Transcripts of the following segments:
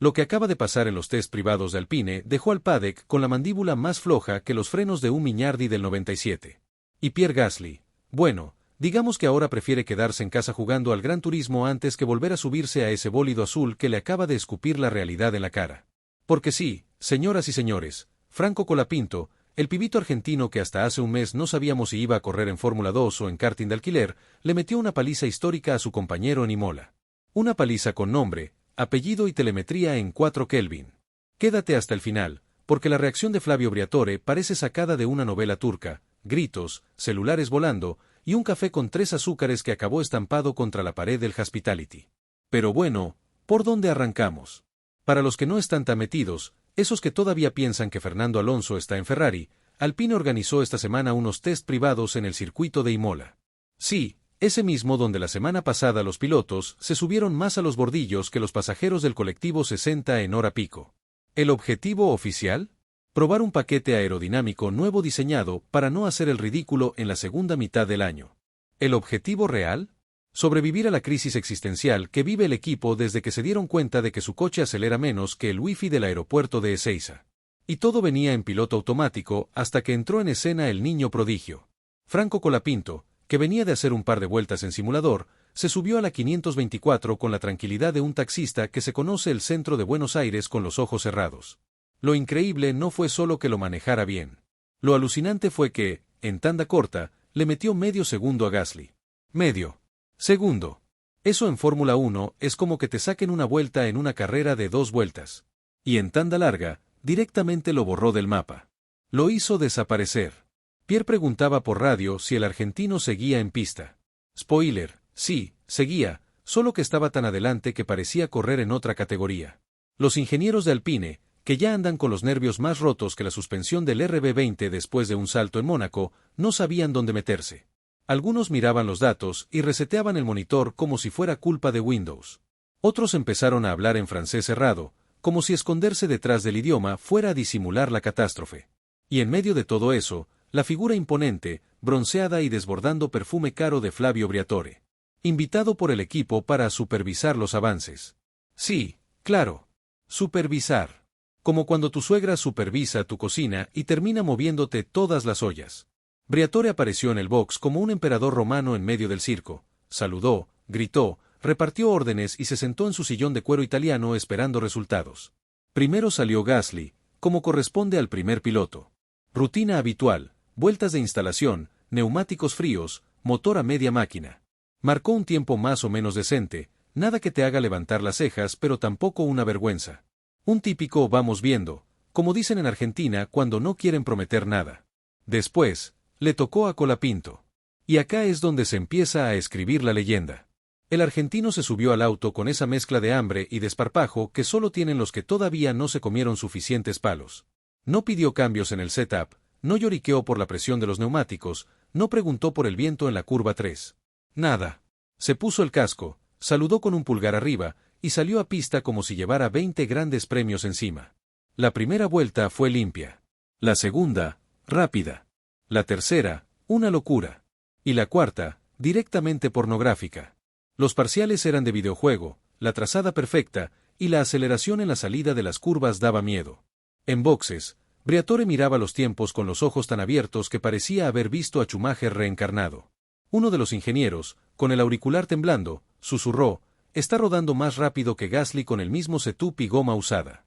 Lo que acaba de pasar en los test privados de Alpine dejó al Paddock con la mandíbula más floja que los frenos de un Mignardi del 97. Y Pierre Gasly, bueno, digamos que ahora prefiere quedarse en casa jugando al Gran Turismo antes que volver a subirse a ese bólido azul que le acaba de escupir la realidad en la cara. Porque sí, señoras y señores, Franco Colapinto, el pibito argentino que hasta hace un mes no sabíamos si iba a correr en Fórmula 2 o en karting de alquiler, le metió una paliza histórica a su compañero en Imola. Una paliza con nombre, apellido y telemetría en 4 Kelvin. Quédate hasta el final, porque la reacción de Flavio Briatore parece sacada de una novela turca, gritos, celulares volando, y un café con 3 azúcares que acabó estampado contra la pared del Hospitality. Pero bueno, ¿por dónde arrancamos? Para los que no están tan metidos, esos que todavía piensan que Fernando Alonso está en Ferrari, Alpine organizó esta semana unos test privados en el circuito de Imola. Sí, ese mismo donde la semana pasada los pilotos se subieron más a los bordillos que los pasajeros del colectivo 60 en hora pico. ¿El objetivo oficial? Probar un paquete aerodinámico nuevo diseñado para no hacer el ridículo en la segunda mitad del año. ¿El objetivo real? Sobrevivir a la crisis existencial que vive el equipo desde que se dieron cuenta de que su coche acelera menos que el wifi del aeropuerto de Ezeiza. Y todo venía en piloto automático hasta que entró en escena el niño prodigio. Franco Colapinto, que venía de hacer un par de vueltas en simulador, se subió a la 524 con la tranquilidad de un taxista que se conoce el centro de Buenos Aires con los ojos cerrados. Lo increíble no fue solo que lo manejara bien. Lo alucinante fue que, en tanda corta, le metió medio segundo a Gasly. Medio segundo. Eso en Fórmula 1 es como que te saquen una vuelta en una carrera de 2 vueltas. Y en tanda larga, directamente lo borró del mapa. Lo hizo desaparecer. Pierre preguntaba por radio si el argentino seguía en pista. Spoiler, sí, seguía, solo que estaba tan adelante que parecía correr en otra categoría. Los ingenieros de Alpine, que ya andan con los nervios más rotos que la suspensión del RB20 después de un salto en Mónaco, no sabían dónde meterse. Algunos miraban los datos y reseteaban el monitor como si fuera culpa de Windows. Otros empezaron a hablar en francés cerrado, como si esconderse detrás del idioma fuera a disimular la catástrofe. Y en medio de todo eso, la figura imponente, bronceada y desbordando perfume caro de Flavio Briatore. Invitado por el equipo para supervisar los avances. Sí, claro. Supervisar. Como cuando tu suegra supervisa tu cocina y termina moviéndote todas las ollas. Briatore apareció en el box como un emperador romano en medio del circo. Saludó, gritó, repartió órdenes y se sentó en su sillón de cuero italiano esperando resultados. Primero salió Gasly, como corresponde al primer piloto. Rutina habitual. Vueltas de instalación, neumáticos fríos, motor a media máquina. Marcó un tiempo más o menos decente, nada que te haga levantar las cejas pero tampoco una vergüenza. Un típico vamos viendo, como dicen en Argentina cuando no quieren prometer nada. Después, le tocó a Colapinto. Y acá es donde se empieza a escribir la leyenda. El argentino se subió al auto con esa mezcla de hambre y desparpajo que solo tienen los que todavía no se comieron suficientes palos. No pidió cambios en el setup, no lloriqueó por la presión de los neumáticos, no preguntó por el viento en la curva 3. Nada. Se puso el casco, saludó con un pulgar arriba, y salió a pista como si llevara 20 grandes premios encima. La primera vuelta fue limpia. La segunda, rápida. La tercera, una locura. Y la cuarta, directamente pornográfica. Los parciales eran de videojuego, la trazada perfecta, y la aceleración en la salida de las curvas daba miedo. En boxes, Briatore miraba los tiempos con los ojos tan abiertos que parecía haber visto a Schumacher reencarnado. Uno de los ingenieros, con el auricular temblando, susurró, está rodando más rápido que Gasly con el mismo setup y goma usada.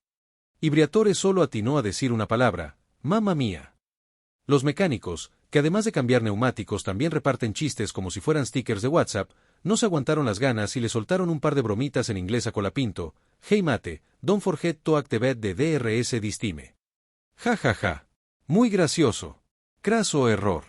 Y Briatore solo atinó a decir una palabra, mamma mía. Los mecánicos, que además de cambiar neumáticos también reparten chistes como si fueran stickers de WhatsApp, no se aguantaron las ganas y le soltaron un par de bromitas en inglés a Colapinto. Hey mate, don't forget to activate the DRS distime. Ja ja ja. Muy gracioso. Craso error.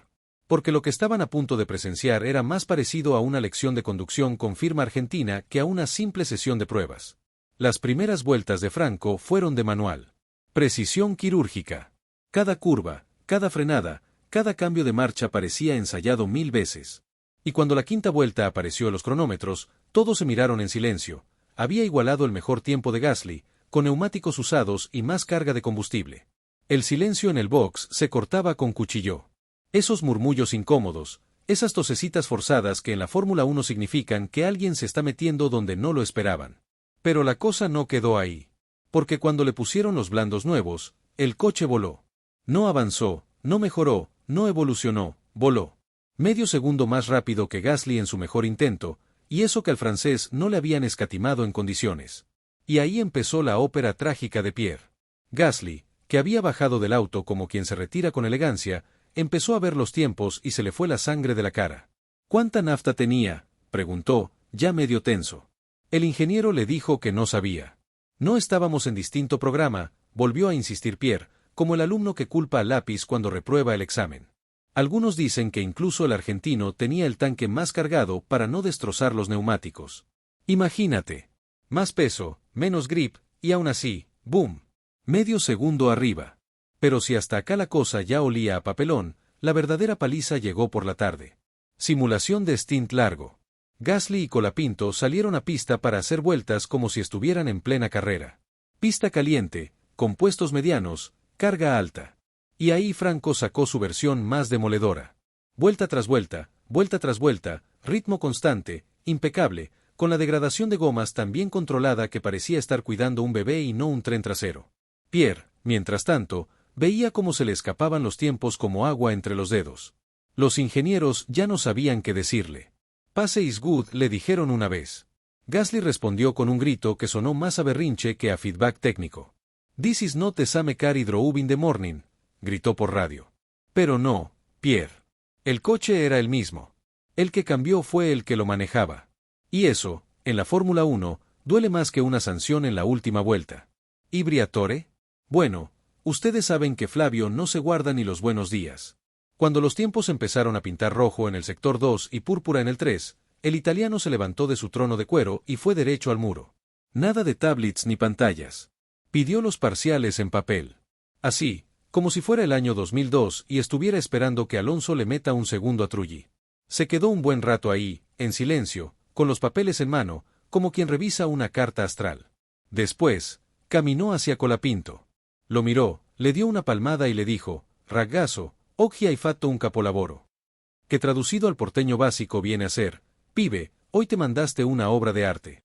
Porque lo que estaban a punto de presenciar era más parecido a una lección de conducción con firma argentina que a una simple sesión de pruebas. Las primeras vueltas de Franco fueron de manual. Precisión quirúrgica. Cada curva, cada frenada, cada cambio de marcha parecía ensayado 1000 veces. Y cuando la quinta vuelta apareció los cronómetros, todos se miraron en silencio. Había igualado el mejor tiempo de Gasly, con neumáticos usados y más carga de combustible. El silencio en el box se cortaba con cuchillo. Esos murmullos incómodos, esas tosecitas forzadas que en la Fórmula 1 significan que alguien se está metiendo donde no lo esperaban. Pero la cosa no quedó ahí. porque cuando le pusieron los blandos nuevos, el coche voló. No avanzó, no mejoró, no evolucionó, voló. Medio segundo más rápido que Gasly en su mejor intento, y eso que al francés no le habían escatimado en condiciones. Y ahí empezó la ópera trágica de Pierre. Gasly, que había bajado del auto como quien se retira con elegancia, empezó a ver los tiempos y se le fue la sangre de la cara. ¿Cuánta nafta tenía?, preguntó, ya medio tenso. El ingeniero le dijo que no sabía. No estábamos en distinto programa, volvió a insistir Pierre, como el alumno que culpa al lápiz cuando reprueba el examen. Algunos dicen que incluso el argentino tenía el tanque más cargado para no destrozar los neumáticos. Imagínate. Más peso, menos grip, y aún así, ¡boom! Medio segundo arriba. Pero si hasta acá la cosa ya olía a papelón, la verdadera paliza llegó por la tarde. Simulación de stint largo. Gasly y Colapinto salieron a pista para hacer vueltas como si estuvieran en plena carrera. Pista caliente, compuestos medianos, carga alta. Y ahí Franco sacó su versión más demoledora. Vuelta tras vuelta, ritmo constante, impecable, con la degradación de gomas tan bien controlada que parecía estar cuidando un bebé y no un tren trasero. Pierre, mientras tanto, veía cómo se le escapaban los tiempos como agua entre los dedos. Los ingenieros ya no sabían qué decirle. Pace is good, le dijeron una vez. Gasly respondió con un grito que sonó más a berrinche que a feedback técnico. This is not the same car I drove in the morning, gritó por radio. Pero no, Pierre. El coche era el mismo. El que cambió fue el que lo manejaba. Y eso, en la Fórmula 1, duele más que una sanción en la última vuelta. ¿Y Briatore? Bueno, ustedes saben que Flavio no se guarda ni los buenos días. Cuando los tiempos empezaron a pintar rojo en el sector 2 y púrpura en el 3, el italiano se levantó de su trono de cuero y fue derecho al muro. Nada de tablets ni pantallas. Pidió los parciales en papel. Así, como si fuera el año 2002 y estuviera esperando que Alonso le meta un segundo a Trulli. Se quedó un buen rato ahí, en silencio, con los papeles en mano, como quien revisa una carta astral. Después, caminó hacia Colapinto. Lo miró, le dio una palmada y le dijo, ragazzo, oggi hai fatto un capolavoro. Que traducido al porteño básico viene a ser, pibe, hoy te mandaste una obra de arte.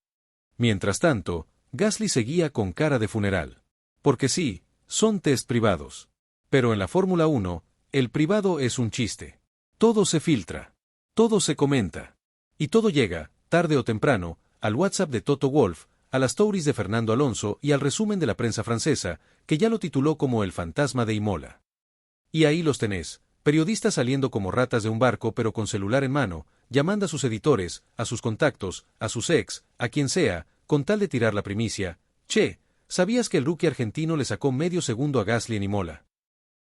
Mientras tanto, Gasly seguía con cara de funeral. Porque sí, son test privados. Pero en la Fórmula 1, el privado es un chiste. Todo se filtra. Todo se comenta. Y todo llega, tarde o temprano, al WhatsApp de Toto Wolff, a las stories de Fernando Alonso y al resumen de la prensa francesa, que ya lo tituló como el fantasma de Imola. Y ahí los tenés, periodistas saliendo como ratas de un barco pero con celular en mano, llamando a sus editores, a sus contactos, a sus ex, a quien sea, con tal de tirar la primicia. Che, ¿sabías que el rookie argentino le sacó medio segundo a Gasly en Imola?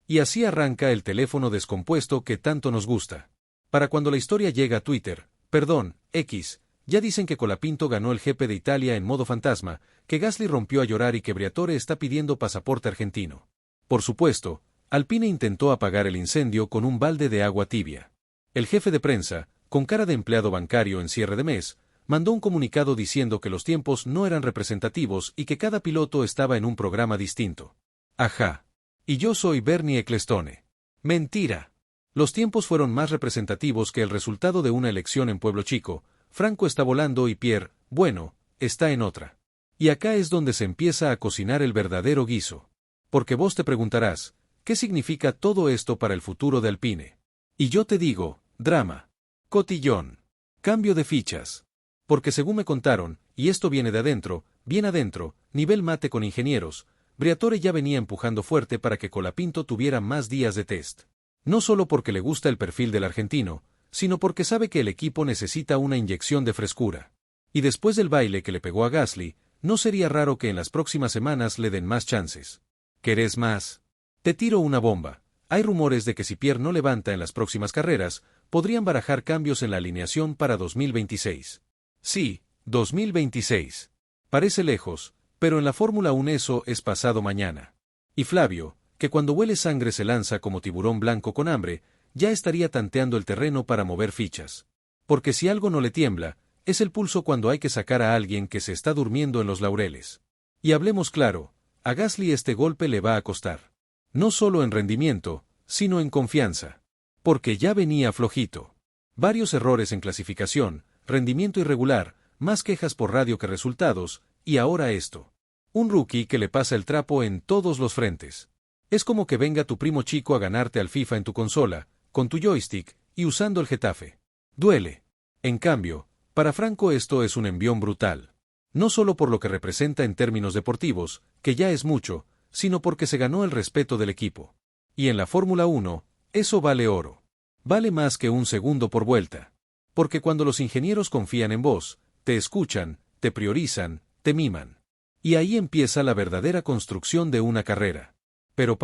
Y así arranca el teléfono descompuesto que tanto nos gusta. Para cuando la historia llega a Twitter, perdón, X, ya dicen que Colapinto ganó el GP de Italia en modo fantasma, que Gasly rompió a llorar y que Briatore está pidiendo pasaporte argentino. Por supuesto, Alpine intentó apagar el incendio con un balde de agua tibia. El jefe de prensa, con cara de empleado bancario en cierre de mes, mandó un comunicado diciendo que los tiempos no eran representativos y que cada piloto estaba en un programa distinto. Ajá. Y yo soy Bernie Ecclestone. Mentira. Los tiempos fueron más representativos que el resultado de una elección en Pueblo Chico. Franco está volando y Pierre, bueno, está en otra. Y acá es donde se empieza a cocinar el verdadero guiso. Porque vos te preguntarás, ¿qué significa todo esto para el futuro de Alpine? Y yo te digo, drama. Cotillón. Cambio de fichas. Porque según me contaron, y esto viene de adentro, bien adentro, nivel mate con ingenieros, Briatore ya venía empujando fuerte para que Colapinto tuviera más días de test. No solo porque le gusta el perfil del argentino, sino porque sabe que el equipo necesita una inyección de frescura. Y después del baile que le pegó a Gasly, no sería raro que en las próximas semanas le den más chances. ¿Querés más? Te tiro una bomba. Hay rumores de que si Pierre no levanta en las próximas carreras, podrían barajar cambios en la alineación para 2026. Sí, 2026. Parece lejos, pero en la Fórmula 1 eso es pasado mañana. Y Flavio, que cuando huele sangre se lanza como tiburón blanco con hambre, ya estaría tanteando el terreno para mover fichas. Porque si algo no le tiembla, es el pulso cuando hay que sacar a alguien que se está durmiendo en los laureles. Y hablemos claro, a Gasly este golpe le va a costar. No solo en rendimiento, sino en confianza. Porque ya venía flojito. Varios errores en clasificación, rendimiento irregular, más quejas por radio que resultados, y ahora esto. Un rookie que le pasa el trapo en todos los frentes. Es como que venga tu primo chico a ganarte al FIFA en tu consola, con tu joystick, y usando el Getafe. Duele. En cambio, para Franco esto es un envión brutal. No solo por lo que representa en términos deportivos, que ya es mucho, sino porque se ganó el respeto del equipo. Y en la Fórmula 1, eso vale oro. Vale más que un segundo por vuelta. Porque cuando los ingenieros confían en vos, te escuchan, te priorizan, te miman. Y ahí empieza la verdadera construcción de una carrera. Pero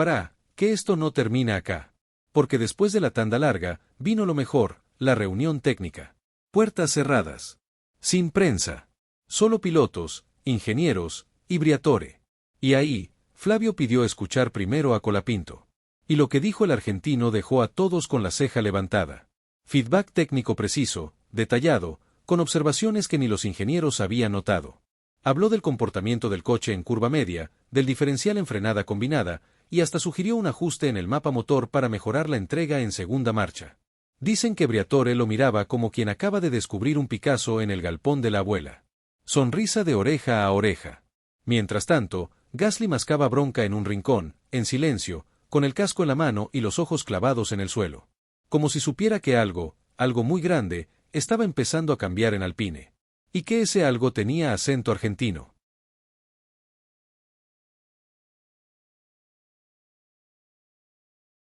que esto no termina acá. Porque después de la tanda larga, vino lo mejor, la reunión técnica. Puertas cerradas. Sin prensa. Solo pilotos, ingenieros, y Briatore. Y ahí, Flavio pidió escuchar primero a Colapinto. Y lo que dijo el argentino dejó a todos con la ceja levantada. Feedback técnico preciso, detallado, con observaciones que ni los ingenieros habían notado. Habló del comportamiento del coche en curva media, del diferencial en frenada combinada, y hasta sugirió un ajuste en el mapa motor para mejorar la entrega en segunda marcha. Dicen que Briatore lo miraba como quien acaba de descubrir un Picasso en el galpón de la abuela. Sonrisa de oreja a oreja. Mientras tanto, Gasly mascaba bronca en un rincón, en silencio, con el casco en la mano y los ojos clavados en el suelo. Como si supiera que algo muy grande, estaba empezando a cambiar en Alpine. Y que ese algo tenía acento argentino.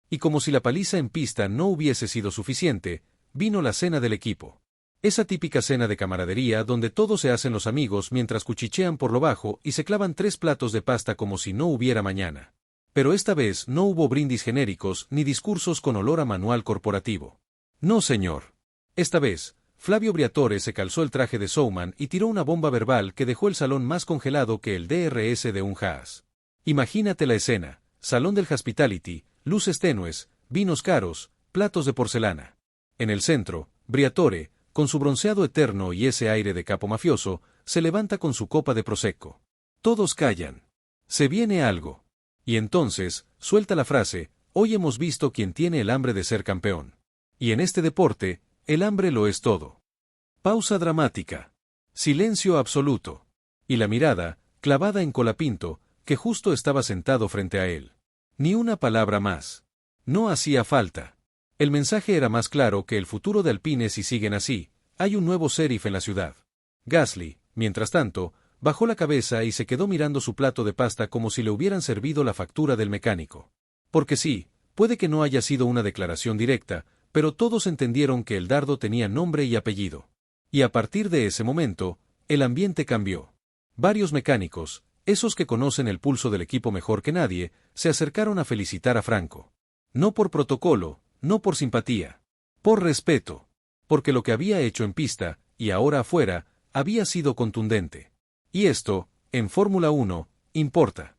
Y como si la paliza en pista no hubiese sido suficiente, vino la cena del equipo. Esa típica cena de camaradería donde todos se hacen los amigos mientras cuchichean por lo bajo y se clavan 3 platos de pasta como si no hubiera mañana. Pero esta vez no hubo brindis genéricos ni discursos con olor a manual corporativo. No, señor. Esta vez, Flavio Briatore se calzó el traje de showman y tiró una bomba verbal que dejó el salón más congelado que el DRS de un Haas. Imagínate la escena: salón del Hospitality, luces tenues, vinos caros, platos de porcelana. En el centro, Briatore, con su bronceado eterno y ese aire de capo mafioso, se levanta con su copa de prosecco. Todos callan. Se viene algo. Y entonces, suelta la frase: hoy hemos visto quién tiene el hambre de ser campeón. Y en este deporte, el hambre lo es todo. Pausa dramática. Silencio absoluto. Y la mirada, clavada en Colapinto, que justo estaba sentado frente a él. Ni una palabra más. No hacía falta. El mensaje era más claro que el futuro de Alpine si siguen así: hay un nuevo sheriff en la ciudad. Gasly, mientras tanto, bajó la cabeza y se quedó mirando su plato de pasta como si le hubieran servido la factura del mecánico. Porque sí, puede que no haya sido una declaración directa, pero todos entendieron que el dardo tenía nombre y apellido. Y a partir de ese momento, el ambiente cambió. Varios mecánicos, esos que conocen el pulso del equipo mejor que nadie, se acercaron a felicitar a Franco. No por protocolo, no por simpatía. Por respeto. Porque lo que había hecho en pista, y ahora afuera, había sido contundente. Y esto, en Fórmula 1, importa.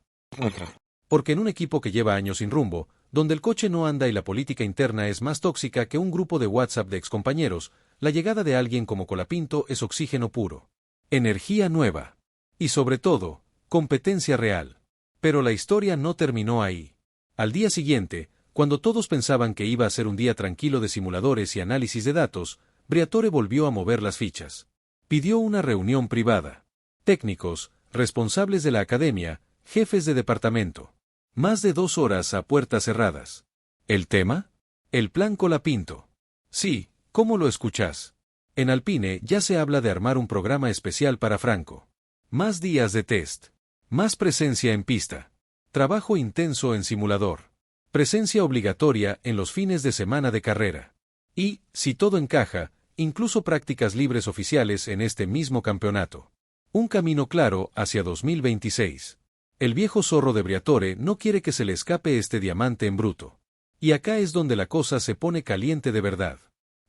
Porque en un equipo que lleva años sin rumbo, donde el coche no anda y la política interna es más tóxica que un grupo de WhatsApp de excompañeros, la llegada de alguien como Colapinto es oxígeno puro. Energía nueva. Y sobre todo, competencia real. Pero la historia no terminó ahí. Al día siguiente, cuando todos pensaban que iba a ser un día tranquilo de simuladores y análisis de datos, Briatore volvió a mover las fichas. Pidió una reunión privada. Técnicos, responsables de la academia, jefes de departamento. Más de 2 horas a puertas cerradas. ¿El tema? El plan Colapinto. Sí, ¿cómo lo escuchás? En Alpine ya se habla de armar un programa especial para Franco. Más días de test. Más presencia en pista. Trabajo intenso en simulador. Presencia obligatoria en los fines de semana de carrera. Y, si todo encaja, incluso prácticas libres oficiales en este mismo campeonato. Un camino claro hacia 2026. El viejo zorro de Briatore no quiere que se le escape este diamante en bruto. Y acá es donde la cosa se pone caliente de verdad.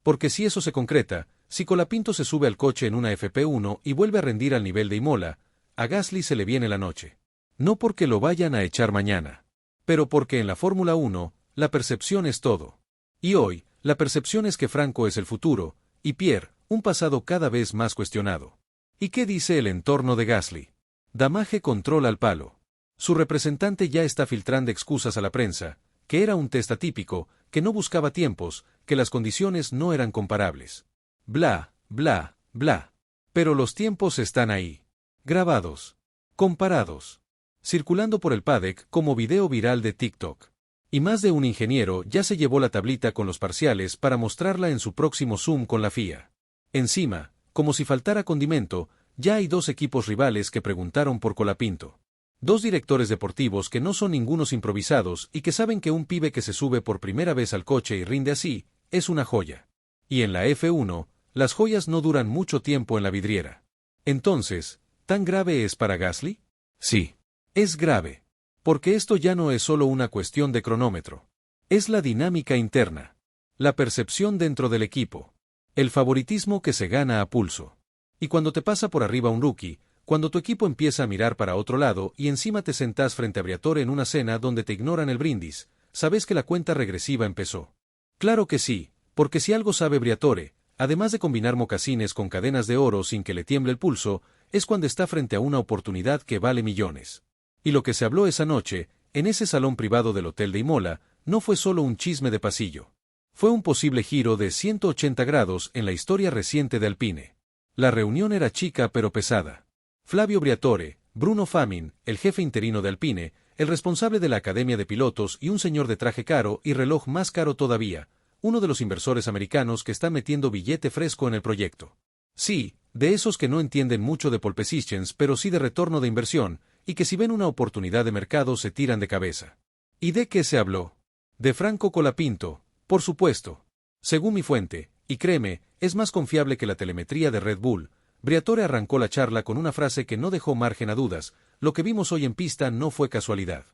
Porque si eso se concreta, si Colapinto se sube al coche en una FP1 y vuelve a rendir al nivel de Imola, a Gasly se le viene la noche. No porque lo vayan a echar mañana. Pero porque en la Fórmula 1, la percepción es todo. Y hoy, la percepción es que Franco es el futuro, y Pierre, un pasado cada vez más cuestionado. ¿Y qué dice el entorno de Gasly? Damage controla al palo. Su representante ya está filtrando excusas a la prensa, que era un test atípico, que no buscaba tiempos, que las condiciones no eran comparables. Bla, bla, bla. Pero los tiempos están ahí. Grabados. comparados, circulando por el paddock como video viral de TikTok. Y más de un ingeniero ya se llevó la tablita con los parciales para mostrarla en su próximo Zoom con la FIA. Encima, como si faltara condimento, ya hay dos equipos rivales que preguntaron por Colapinto. Dos directores deportivos que no son ningunos improvisados y que saben que un pibe que se sube por primera vez al coche y rinde así, es una joya. Y en la F1, las joyas no duran mucho tiempo en la vidriera. Entonces, ¿tan grave es para Gasly? Sí. Es grave. Porque esto ya no es solo una cuestión de cronómetro. Es la dinámica interna. La percepción dentro del equipo. El favoritismo que se gana a pulso. Y cuando te pasa por arriba un rookie, cuando tu equipo empieza a mirar para otro lado y encima te sentás frente a Briatore en una cena donde te ignoran el brindis, sabes que la cuenta regresiva empezó. Claro que sí, porque si algo sabe Briatore, además de combinar mocasines con cadenas de oro sin que le tiemble el pulso, es cuando está frente a una oportunidad que vale millones. Y lo que se habló esa noche, en ese salón privado del hotel de Imola, no fue solo un chisme de pasillo. Fue un posible giro de 180 grados en la historia reciente de Alpine. La reunión era chica pero pesada. Flavio Briatore, Bruno Famin, el jefe interino de Alpine, el responsable de la academia de pilotos y un señor de traje caro y reloj más caro todavía, uno de los inversores americanos que está metiendo billete fresco en el proyecto. Sí, de esos que no entienden mucho de pole positions pero sí de retorno de inversión, y que si ven una oportunidad de mercado se tiran de cabeza. ¿Y de qué se habló? De Franco Colapinto, por supuesto. Según mi fuente, y créeme, es más confiable que la telemetría de Red Bull, Briatore arrancó la charla con una frase que no dejó margen a dudas: lo que vimos hoy en pista no fue casualidad.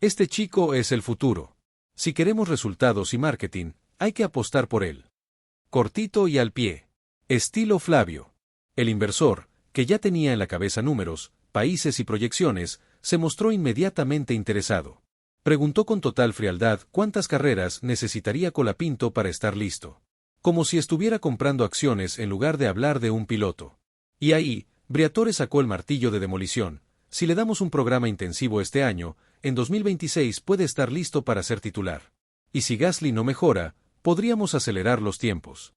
Este chico es el futuro. Si queremos resultados y marketing, hay que apostar por él. Cortito y al pie. Estilo Flavio. El inversor, que ya tenía en la cabeza números, países y proyecciones, se mostró inmediatamente interesado. Preguntó con total frialdad cuántas carreras necesitaría Colapinto para estar listo. Como si estuviera comprando acciones en lugar de hablar de un piloto. Y ahí, Briatore sacó el martillo de demolición: si le damos un programa intensivo este año, en 2026 puede estar listo para ser titular. Y si Gasly no mejora, podríamos acelerar los tiempos.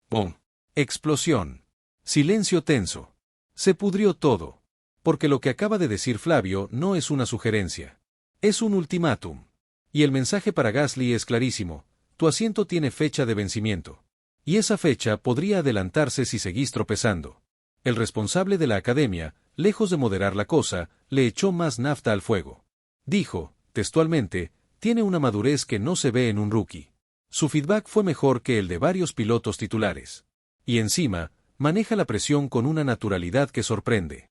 ¡Bum! Explosión. Silencio tenso. Se pudrió todo. Porque lo que acaba de decir Flavio no es una sugerencia. Es un ultimátum. Y el mensaje para Gasly es clarísimo: tu asiento tiene fecha de vencimiento. Y esa fecha podría adelantarse si seguís tropezando. El responsable de la academia, lejos de moderar la cosa, le echó más nafta al fuego. Dijo, textualmente, tiene una madurez que no se ve en un rookie. Su feedback fue mejor que el de varios pilotos titulares. Y encima, maneja la presión con una naturalidad que sorprende.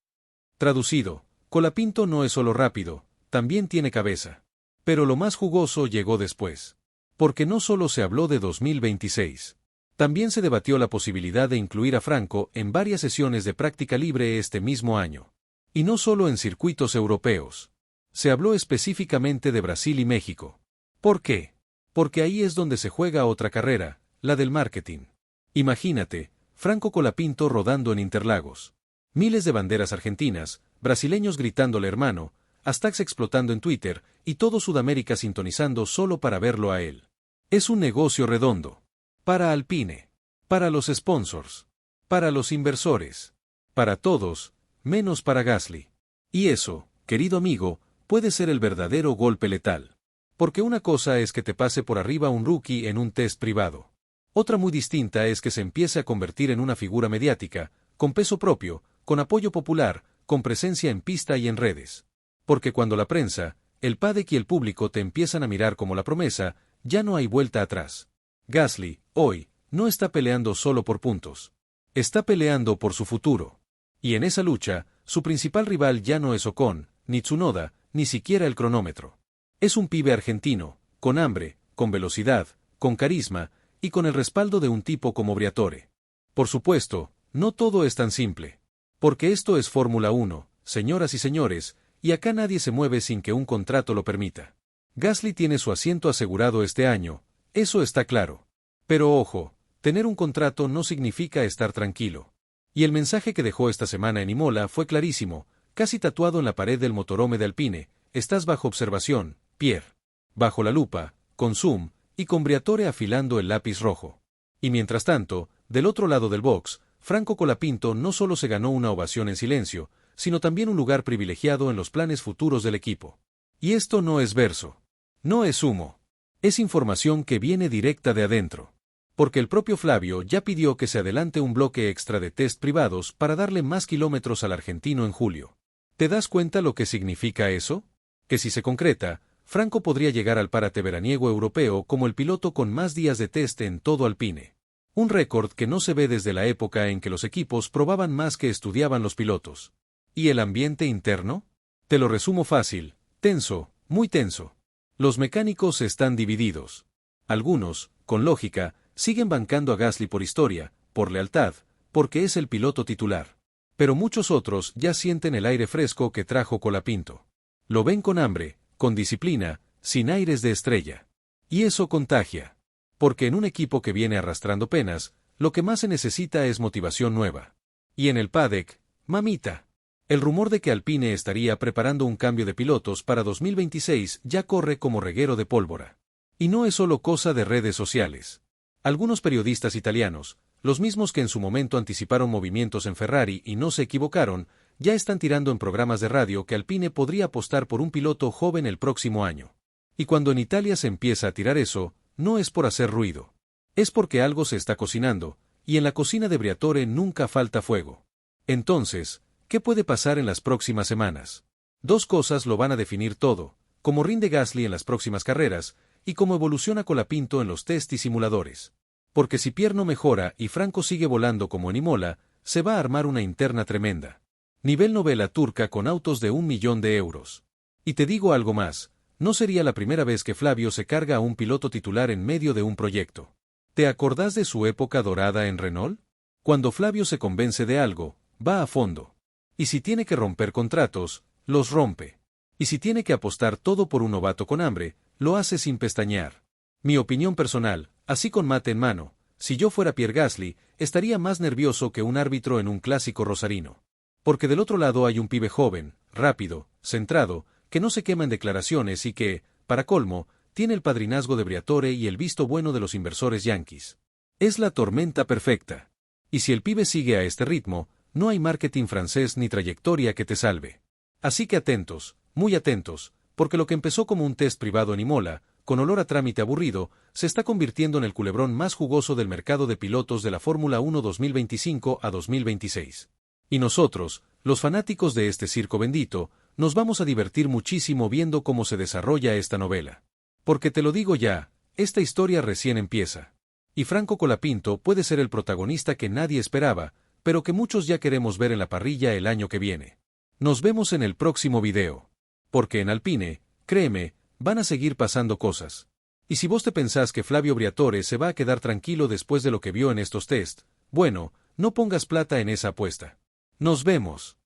Traducido, Colapinto no es solo rápido, también tiene cabeza. Pero lo más jugoso llegó después. Porque no solo se habló de 2026. También se debatió la posibilidad de incluir a Franco en varias sesiones de práctica libre este mismo año. Y no solo en circuitos europeos. Se habló específicamente de Brasil y México. ¿Por qué? Porque ahí es donde se juega otra carrera, la del marketing. Imagínate, Franco Colapinto rodando en Interlagos. Miles de banderas argentinas, brasileños gritándole hermano, hashtags explotando en Twitter, y todo Sudamérica sintonizando solo para verlo a él. Es un negocio redondo. Para Alpine. Para los sponsors. Para los inversores. Para todos, menos para Gasly. Y eso, querido amigo, puede ser el verdadero golpe letal. Porque una cosa es que te pase por arriba un rookie en un test privado. Otra muy distinta es que se empiece a convertir en una figura mediática, con peso propio, con apoyo popular, con presencia en pista y en redes. Porque cuando la prensa, el paddock y el público te empiezan a mirar como la promesa, ya no hay vuelta atrás. Gasly, hoy, no está peleando solo por puntos. Está peleando por su futuro. Y en esa lucha, su principal rival ya no es Ocon, ni Tsunoda, ni siquiera el cronómetro. Es un pibe argentino, con hambre, con velocidad, con carisma, y con el respaldo de un tipo como Briatore. Por supuesto, no todo es tan simple. Porque esto es Fórmula 1, señoras y señores, y acá nadie se mueve sin que un contrato lo permita. Gasly tiene su asiento asegurado este año, eso está claro. Pero ojo, tener un contrato no significa estar tranquilo. Y el mensaje que dejó esta semana en Imola fue clarísimo, casi tatuado en la pared del motorhome de Alpine: estás bajo observación, Pierre. Bajo la lupa, con zoom, y con Briatore afilando el lápiz rojo. Y mientras tanto, del otro lado del box, Franco Colapinto no solo se ganó una ovación en silencio, sino también un lugar privilegiado en los planes futuros del equipo. Y esto no es verso. No es humo. Es información que viene directa de adentro. Porque el propio Flavio ya pidió que se adelante un bloque extra de test privados para darle más kilómetros al argentino en julio. ¿Te das cuenta lo que significa eso? Que si se concreta, Franco podría llegar al parate veraniego europeo como el piloto con más días de test en todo Alpine. Un récord que no se ve desde la época en que los equipos probaban más que estudiaban los pilotos. ¿Y el ambiente interno? Te lo resumo fácil, tenso, muy tenso. Los mecánicos están divididos. Algunos, con lógica, siguen bancando a Gasly por historia, por lealtad, porque es el piloto titular. Pero muchos otros ya sienten el aire fresco que trajo Colapinto. Lo ven con hambre, con disciplina, sin aires de estrella. Y eso contagia. Porque en un equipo que viene arrastrando penas, lo que más se necesita es motivación nueva. Y en el paddock, mamita. El rumor de que Alpine estaría preparando un cambio de pilotos para 2026 ya corre como reguero de pólvora. Y no es solo cosa de redes sociales. Algunos periodistas italianos, los mismos que en su momento anticiparon movimientos en Ferrari y no se equivocaron, ya están tirando en programas de radio que Alpine podría apostar por un piloto joven el próximo año. Y cuando en Italia se empieza a tirar eso, no es por hacer ruido. Es porque algo se está cocinando, y en la cocina de Briatore nunca falta fuego. Entonces, ¿qué puede pasar en las próximas semanas? Dos cosas lo van a definir todo: cómo rinde Gasly en las próximas carreras, y cómo evoluciona Colapinto en los test y simuladores. Porque si Pierre no mejora y Franco sigue volando como en Imola, se va a armar una interna tremenda. Nivel novela turca con autos de 1 millón de euros. Y te digo algo más, no sería la primera vez que Flavio se carga a un piloto titular en medio de un proyecto. ¿Te acordás de su época dorada en Renault? Cuando Flavio se convence de algo, va a fondo. Y si tiene que romper contratos, los rompe. Y si tiene que apostar todo por un novato con hambre, lo hace sin pestañear. Mi opinión personal, así con mate en mano, si yo fuera Pierre Gasly, estaría más nervioso que un árbitro en un clásico rosarino. Porque del otro lado hay un pibe joven, rápido, centrado, que no se quema en declaraciones y que, para colmo, tiene el padrinazgo de Briatore y el visto bueno de los inversores yanquis. Es la tormenta perfecta. Y si el pibe sigue a este ritmo, no hay marketing francés ni trayectoria que te salve. Así que atentos, muy atentos, porque lo que empezó como un test privado en Imola, con olor a trámite aburrido, se está convirtiendo en el culebrón más jugoso del mercado de pilotos de la Fórmula 1 2025 a 2026. Y nosotros, los fanáticos de este circo bendito, nos vamos a divertir muchísimo viendo cómo se desarrolla esta novela. Porque te lo digo ya, esta historia recién empieza. Y Franco Colapinto puede ser el protagonista que nadie esperaba, pero que muchos ya queremos ver en la parrilla el año que viene. Nos vemos en el próximo video. Porque en Alpine, créeme, van a seguir pasando cosas. Y si vos te pensás que Flavio Briatore se va a quedar tranquilo después de lo que vio en estos test, bueno, no pongas plata en esa apuesta. Nos vemos.